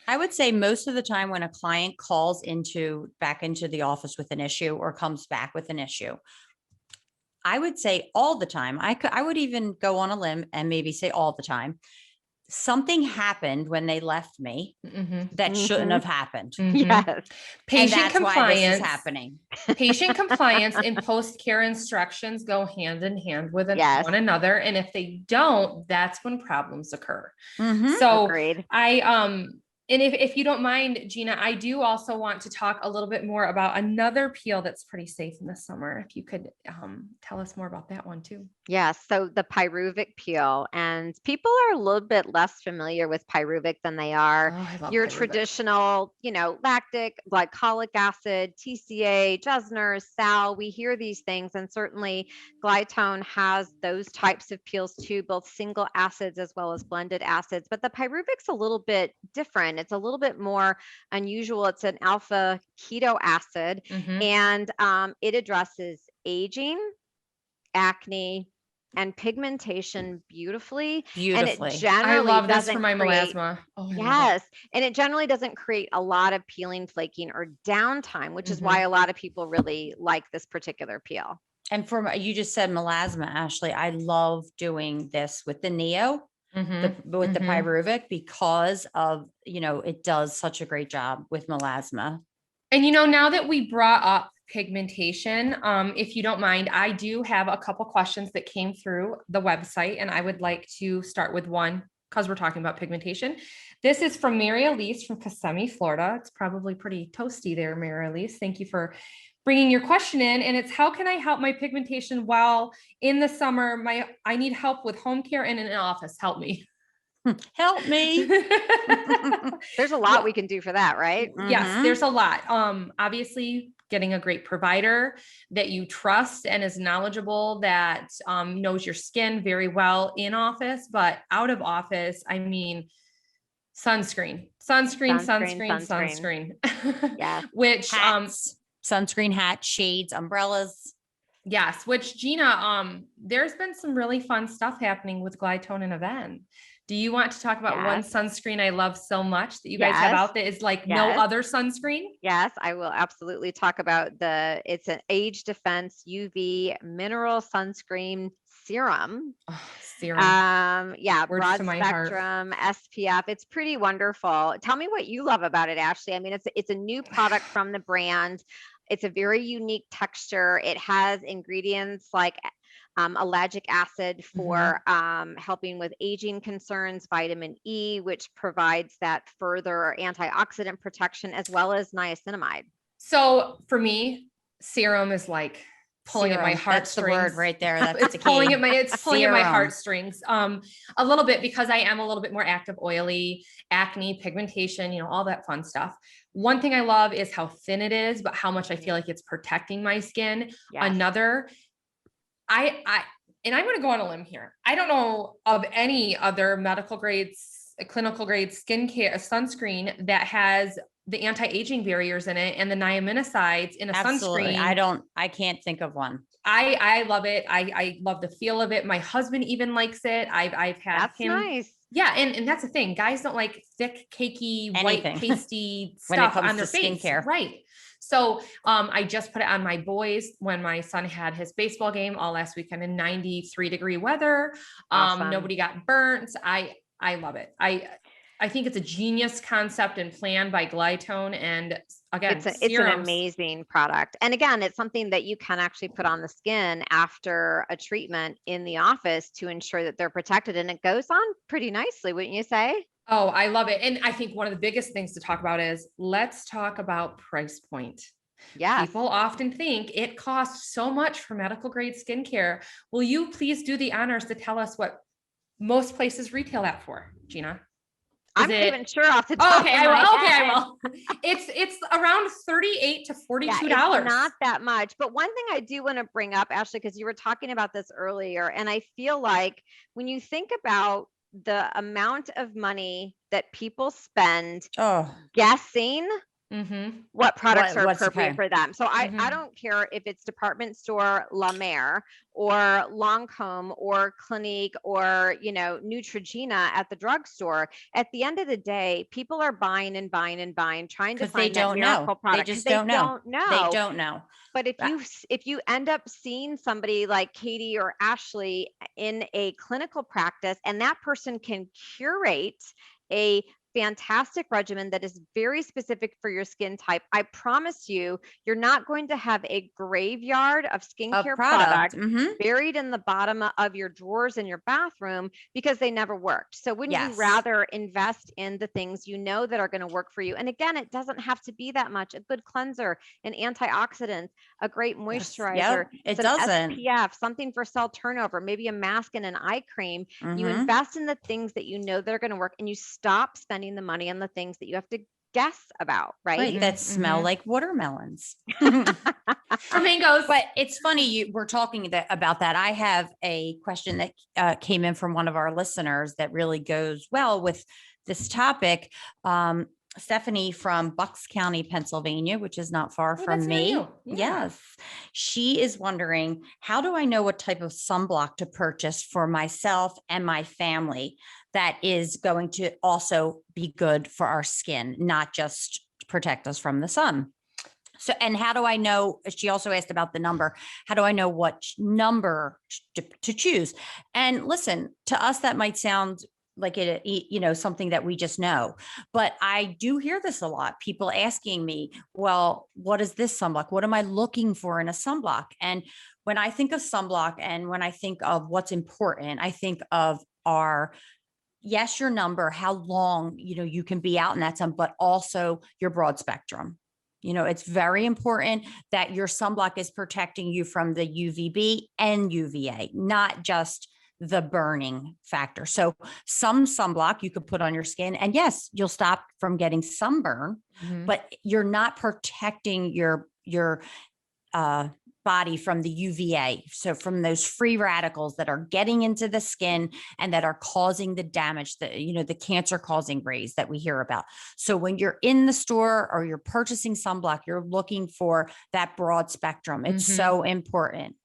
I would say most of the time when a client calls back into the office with an issue or comes back with an issue, I would say all the time, I would even go on a limb and maybe say all the time, something happened when they left me that shouldn't have happened. Yes. Patient compliance, why this is happening. Patient compliance and post-care instructions go hand in hand with one another. And if they don't, that's when problems occur. So agreed. And if you don't mind, Gina, I do also want to talk a little bit more about another peel that's pretty safe in the summer. If you could tell us more about that one too. Yes. So the Pyruvic Peel, and people are a little bit less familiar with Pyruvic than they are your traditional, lactic, glycolic acid, TCA, Jesner, Sal. We hear these things, and certainly Glytone has those types of peels too, both single acids as well as blended acids. But the Pyruvic's a little bit different. It's a little bit more unusual. It's an alpha keto acid, and it addresses aging, acne, and pigmentation beautifully. And it generally, I love this for my melasma. And it generally doesn't create a lot of peeling, flaking, or downtime, which is why a lot of people really like this particular peel. And you just said melasma, Ashley. I love doing this with the Neo, with the Pyruvic, because of, it does such a great job with melasma. And, now that we brought up pigmentation, if you don't mind, I do have a couple questions that came through the website, and I would like to start with one because we're talking about pigmentation. This is from Mary Elise from Kissimmee, Florida. It's probably pretty toasty there, Mary Elise. Thank you for bringing your question in. And it's, how can I help my pigmentation while in the summer? I need help with home care and in an office. Help me. Help me. There's a lot we can do for that, right? Yes, there's a lot. Obviously, getting a great provider that you trust and is knowledgeable, that knows your skin very well in office, but out of office, sunscreen. Yeah. Which hats, sunscreen, hats, shades, umbrellas. Yes, which Gina, there's been some really fun stuff happening with Glytone and Avene. Do you want to talk about one sunscreen I love so much that you guys have out that is like no other sunscreen? Yes, I will absolutely talk about it's an age defense UV mineral sunscreen serum. Serum. Broad spectrum SPF. It's pretty wonderful. Tell me what you love about it, Ashley. It's a new product from the brand. It's a very unique texture. It has ingredients like ellagic acid for helping with aging concerns, vitamin E, which provides that further antioxidant protection, as well as niacinamide. So for me, serum is like pulling at my heartstrings. That's the word right there. That's pulling at my heartstrings. A little bit, because I am a little bit more active, oily, acne, pigmentation, all that fun stuff. One thing I love is how thin it is, but how much I feel like it's protecting my skin. Another, and I'm going to go on a limb here. I don't know of any other medical grade a clinical grade skincare, a sunscreen that has the anti-aging barriers in it and the niaminicides in a Absolutely. sunscreen. I can't think of one. I love it. I love the feel of it. My husband even likes it. I've had That's him. nice. Yeah. And that's the thing. Guys don't like thick, cakey, white, Anything. pasty When it stuff comes on their to face. skincare. Right. So I just put it on my boys when my son had his baseball game all last weekend in 93-degree weather. Awesome. Nobody got burnt. I love it. I think it's a genius concept and plan by Glytone, and again, It's an amazing product. And again, it's something that you can actually put on the skin after a treatment in the office to ensure that they're protected. And it goes on pretty nicely, wouldn't you say? Oh, I love it. And I think one of the biggest things to talk about is let's talk about price point. Yes. People often think it costs so much for medical grade skincare. Will you please do the honors to tell us what most places retail at for, Gina? I'm not even sure off the top. Okay, of I will. my Okay, head. I will. It's around $38 to $42. Yeah, it's not that much. But one thing I do want to bring up, Ashley, because you were talking about this earlier, and I feel like when you think about the amount of money that people spend guessing what products are appropriate for them. So I don't care if it's department store La Mer or Lancome or Clinique or, Neutrogena at the drugstore. At the end of the day, people are buying and buying and buying, trying to find that miracle product. They just don't know. They don't know. But if you end up seeing somebody like Katie or Ashley in a clinical practice, and that person can curate a fantastic regimen that is very specific for your skin type, I promise you're not going to have a graveyard of skincare products buried in the bottom of your drawers in your bathroom because they never worked. So wouldn't you rather invest in the things you know that are going to work for you? And again, it doesn't have to be that much. A good cleanser, an antioxidant, a great moisturizer, it some doesn't. SPF, something for cell turnover, maybe a mask and an eye cream. You invest in the things that you know that are going to work, and you stop spending the money on the things that you have to guess about, right? That smell like watermelons or mangoes. But it's funny we're talking about that. I have a question that came in from one of our listeners that really goes well with this topic. Stephanie from Bucks County, Pennsylvania, which is not far from me. Yes. She is wondering, how do I know what type of sunblock to purchase for myself and my family that is going to also be good for our skin, not just protect us from the sun? So, and how do I know? She also asked about the number. How do I know what number to choose? And listen, to us, that might sound like something that we just know, but I do hear this a lot. People asking me, well, what is this sunblock? What am I looking for in a sunblock? And when I think of sunblock and when I think of what's important, I think of your number, how long, you can be out in that sun, but also your broad spectrum. It's very important that your sunblock is protecting you from the UVB and UVA, not just the burning factor. So some sunblock you could put on your skin, and yes, you'll stop from getting sunburn, but you're not protecting your body from the UVA. So from those free radicals that are getting into the skin and that are causing the damage, the cancer causing rays that we hear about. So when you're in the store or you're purchasing sunblock, you're looking for that broad spectrum. It's so important.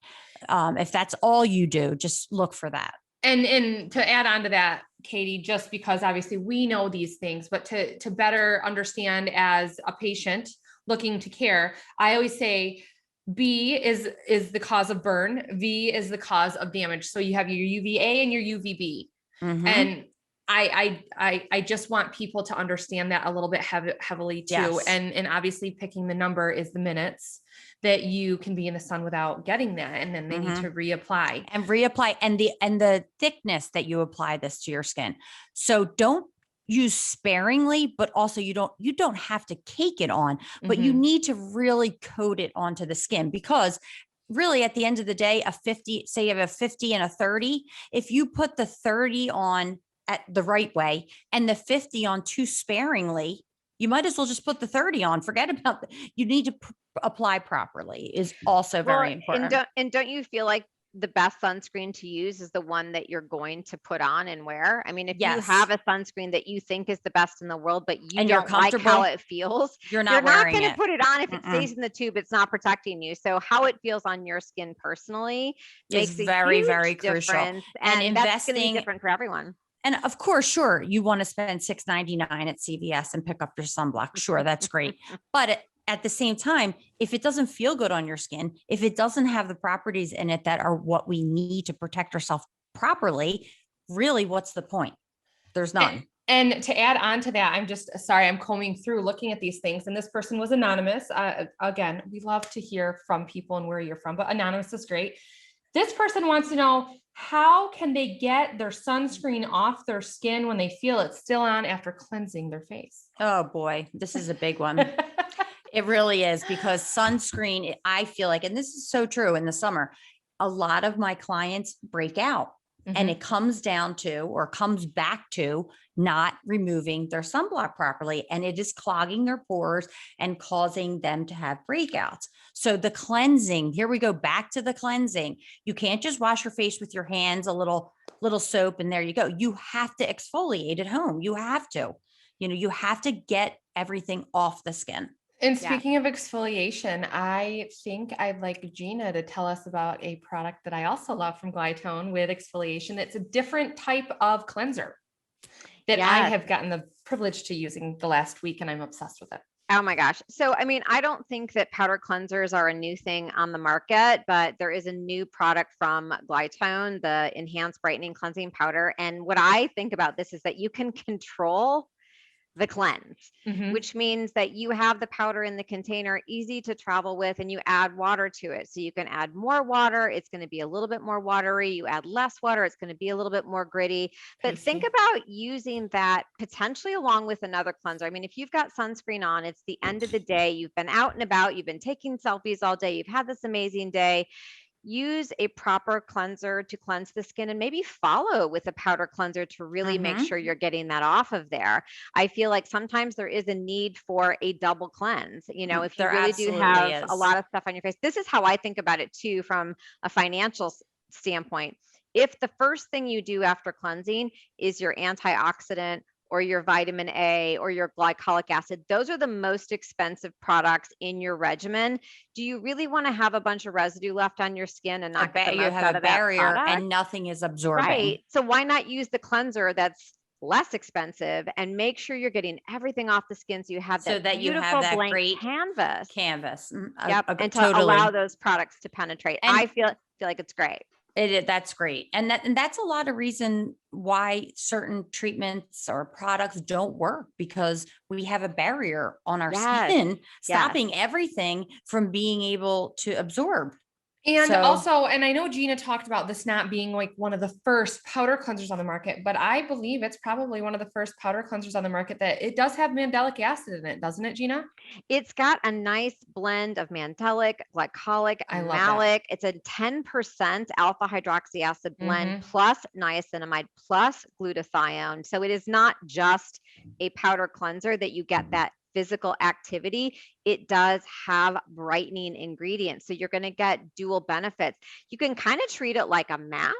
If that's all you do, just look for that. And to add on to that, Katie, just because obviously we know these things, but to better understand as a patient looking to care, I always say B is the cause of burn. V is the cause of damage. So you have your UVA and your UVB. And I just want people to understand that a little bit heavily too. Yes. And obviously picking the number is the minutes that you can be in the sun without getting that. And then they need to reapply and the thickness that you apply this to your skin. So don't use sparingly, but also you don't have to cake it on, but you need to really coat it onto the skin, because really at the end of the day, say you have a 50 and a 30, if you put the 30 on at the right way and the 50 on too sparingly, you might as well just put the 30 on. Forget about you need to apply properly is also very important. And don't you feel like the best sunscreen to use is the one that you're going to put on and wear. I mean, if you Yes. have a sunscreen that you think is the best in the world, but you And you're don't like how comfortable, it feels, you're you're not not wearing going to it. put it on. If it Mm-mm. stays in the tube, it's not protecting you. So how it feels on your skin personally Is makes a very, huge very crucial. difference. And And that's going to be investing, different for everyone. and of course, sure, you want to spend $6.99 at CVS and pick up your sunblock. Sure, that's great. But at the same time, if it doesn't feel good on your skin, if it doesn't have the properties in it that are what we need to protect ourselves properly, really, what's the point? There's none. And to add on to that, I'm just sorry, I'm combing through looking at these things, and this person was anonymous. Again, we love to hear from people and where you're from, but anonymous is great. This person wants to know, how can they get their sunscreen off their skin when they feel it's still on after cleansing their face? Oh boy, this is a big one. It really is, because sunscreen, I feel like, and this is so true in the summer, a lot of my clients break out. And it comes down to, or comes back to, not removing their sunblock properly. And it is clogging their pores and causing them to have breakouts. So the cleansing, here we go back to the cleansing. You can't just wash your face with your hands, a little soap, and there you go. You have to exfoliate at home. You have to, you have to get everything off the skin. And speaking of exfoliation, I think I'd like Gina to tell us about a product that I also love from Glytone with exfoliation. It's a different type of cleanser that I have gotten the privilege to using the last week, and I'm obsessed with it. Oh my gosh. So, I mean, I don't think that powder cleansers are a new thing on the market, but there is a new product from Glytone, the Enhanced Brightening Cleansing Powder. And what I think about this is that you can control the cleanse, which means that you have the powder in the container, easy to travel with, and you add water to it. So you can add more water. It's going to be a little bit more watery. You add less water. It's going to be a little bit more gritty. But think about using that potentially along with another cleanser. I mean, if you've got sunscreen on, it's the end of the day. You've been out and about. You've been taking selfies all day. You've had this amazing day. Use a proper cleanser to cleanse the skin, and maybe follow with a powder cleanser to really make sure you're getting that off of there. I feel like sometimes there is a need for a double cleanse. If you really do have a lot of stuff on your face. This is how I think about it too, from a financial standpoint. If the first thing you do after cleansing is your antioxidant or your vitamin A or your glycolic acid, those are the most expensive products in your regimen. Do you really want to have a bunch of residue left on your skin and not get the most you have out a of that barrier product? and nothing is absorbing? Right. So why not use the cleanser that's less expensive and make sure you're getting everything off the skin, so you have that beautiful blank canvas. Yep. And to allow those products to penetrate. And I feel like it's great. That's great. And that's a lot of reason why certain treatments or products don't work, because we have a barrier on our skin, stopping everything from being able to absorb. And also, and I know Gina talked about this not being like one of the first powder cleansers on the market, but I believe it's probably one of the first powder cleansers on the market that it does have mandelic acid in it, doesn't it, Gina? It's got a nice blend of mandelic, glycolic, malic. It's a 10% alpha hydroxy acid blend plus niacinamide plus glutathione. So it is not just a powder cleanser that you get that physical activity. It does have brightening ingredients. So you're going to get dual benefits. You can kind of treat it like a mask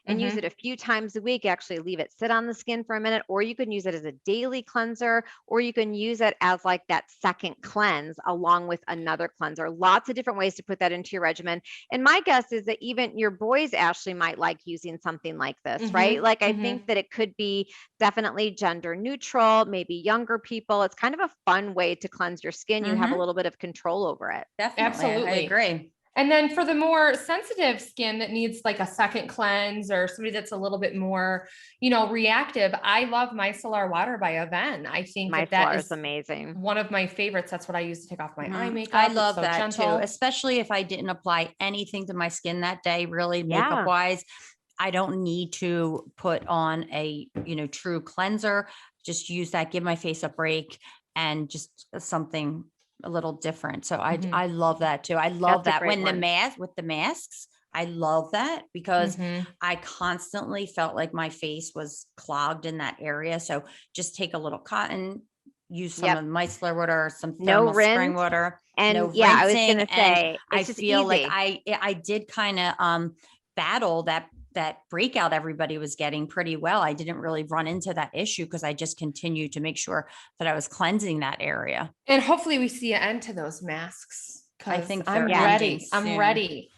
and use it a few times a week, actually leave it sit on the skin for a minute, or you can use it as a daily cleanser, or you can use it as like that second cleanse along with another cleanser. Lots of different ways to put that into your regimen. And my guess is that even your boys, Ashley, might like using something like this, right? Like I think that it could be definitely gender neutral, maybe younger people. It's kind of a fun way to cleanse your skin. You have a little bit of control over it. Definitely. Absolutely. I agree. And then for the more sensitive skin that needs like a second cleanse, or somebody that's a little bit more, reactive, I love Micellar Water by Avene. I think that is amazing. One of my favorites. That's what I use to take off my eye makeup. I love that too, especially if I didn't apply anything to my skin that day, really makeup wise. I don't need to put on a, true cleanser. Just use that, give my face a break, and just something a little different. So I love that too. I love that when the masks, I love that, because I constantly felt like my face was clogged in that area. So just take a little cotton, use some of micellar water, some thermal spring water. And no I was rinsing, going to say, I feel like I did kind of, battle that breakout everybody was getting pretty well. I didn't really run into that issue because I just continued to make sure that I was cleansing that area. And hopefully we see an end to those masks. I think I'm they're ready. ending I'm soon. ready.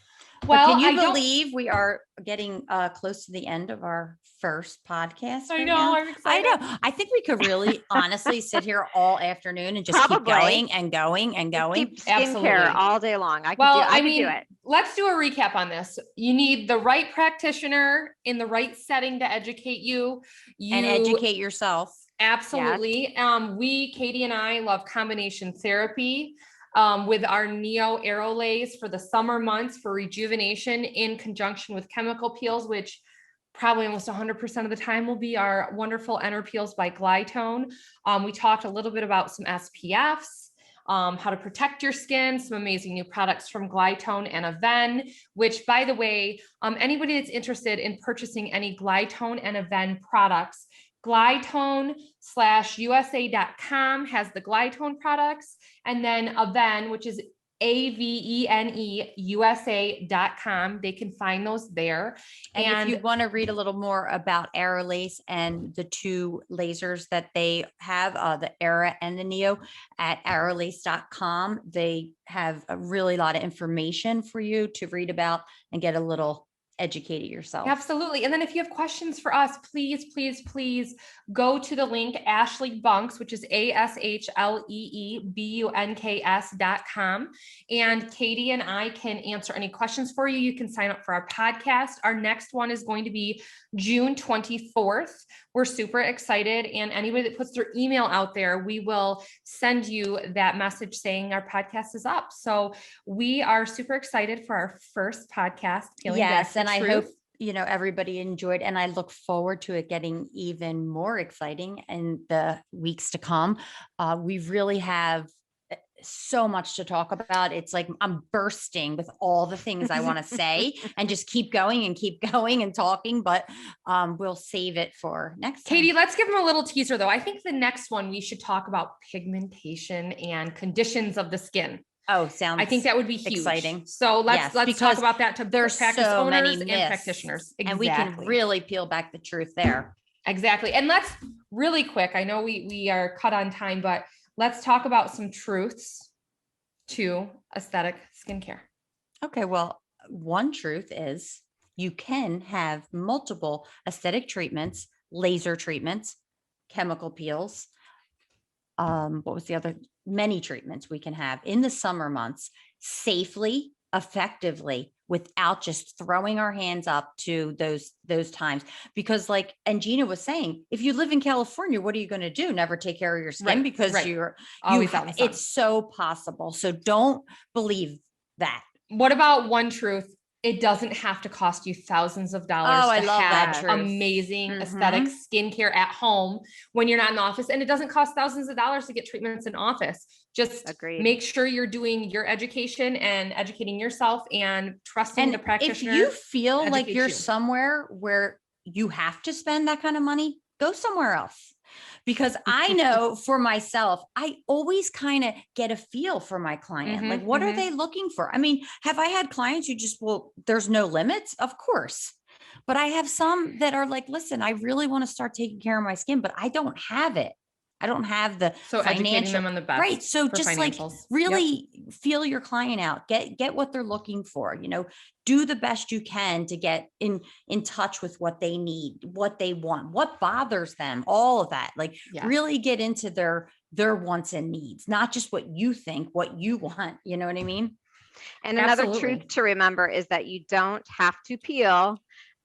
But Well, can you I don't- believe we are getting close to the end of our first podcast? I right know, now? I'm excited. I know. I think we could really honestly sit here all afternoon and just keep Probably. going and going and Just going. keep skincare Absolutely. all day long. I Well, could I do mean, it. let's do a recap on this. You need the right practitioner in the right setting to educate you. And educate yourself. Absolutely. Katie and I love combination therapy with our Neo Aerolays for the summer months for rejuvenation in conjunction with chemical peels, which probably almost 100% of the time will be our wonderful Enter Peels by Glytone. We talked a little bit about some SPFs, how to protect your skin, some amazing new products from Glytone and Avene, which, by the way, anybody that's interested in purchasing any Glytone and Avene products, Glytone/USA.com has the Glytone products, and then Avene, which is AVENE USA.com. They can find those there. And if you want to read a little more about Aerolase and the two lasers that they have, the Era and the Neo, at aerolase.com, they have a really lot of information for you to read about and get a little educated yourself. Absolutely. And then if you have questions for us, please, please, please go to the link Ashley Bunks, which is ASHLEEBUNKS.com. And Katie and I can answer any questions for you. You can sign up for our podcast. Our next one is going to be June 24th. We're super excited. And anybody that puts their email out there, we will send you that message saying our podcast is up. So we are super excited for our first podcast. Yes. And I hope, everybody enjoyed, and I look forward to it getting even more exciting in the weeks to come. We really have so much to talk about. It's like I'm bursting with all the things I want to say and just keep going and talking, but we'll save it for next time. Katie, let's give them a little teaser though. I think the next one we should talk about pigmentation and conditions of the skin. Oh, I think that would be huge. Exciting. So let's talk about that to there's practice so owners many and myths, practitioners. and we can really peel back the truth there. Exactly. And let's really quick, I know we are cut on time, but let's talk about some truths to aesthetic skincare. Okay. Well, one truth is you can have multiple aesthetic treatments, laser treatments, chemical peels. What was the other? Many treatments we can have in the summer months safely, effectively, without just throwing our hands up to those times. Because and Gina was saying, if you live in California, what are you going to do? Never take care of your skin? Right, because right. you're always out in the sun. It's so possible. So don't believe that. What about one truth? It doesn't have to cost you thousands of dollars I to love that have truth. amazing aesthetic skincare at home when you're not in the office. And it doesn't cost thousands of dollars to get treatments in office. Just make sure you're doing your education and educating yourself and trusting the practitioner. If you feel like you're somewhere where you have to spend that kind of money, go somewhere else. Because I know for myself, I always kind of get a feel for my client. Like, what are they looking for? I mean, have I had clients who just, there's no limits? Of course. But I have some that are like, listen, I really want to start taking care of my skin, but I don't have it. I don't have the educating them on the best. Right. So just really feel your client out, get what they're looking for, do the best you can to get in touch with what they need, what they want, what bothers them, all of that. Really get into their wants and needs, not just what you think, what you want. You know what I mean? And another truth to remember is that you don't have to peel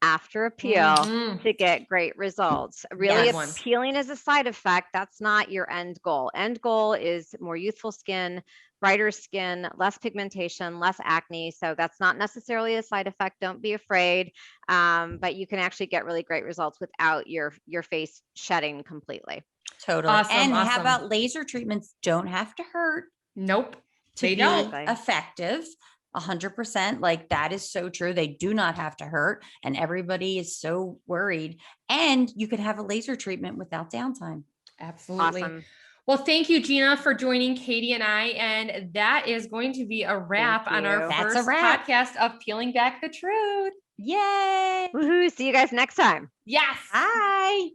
after a peel to get great results. Really, if peeling is a side effect, that's not your end goal. End goal is more youthful skin, brighter skin, less pigmentation, less acne. So that's not necessarily a side effect. Don't be afraid. But you can actually get really great results without your face shedding completely. Totally. Awesome, how about laser treatments? Don't have to hurt. Nope. To be effective. 100%. That is so true. They do not have to hurt, and everybody is so worried. And you could have a laser treatment without downtime. Absolutely. Awesome. Well, thank you, Gina, for joining Katie and I. And that is going to be a wrap on our first podcast of Peeling Back the Truth. Yay. Woohoo. See you guys next time. Yes. Bye.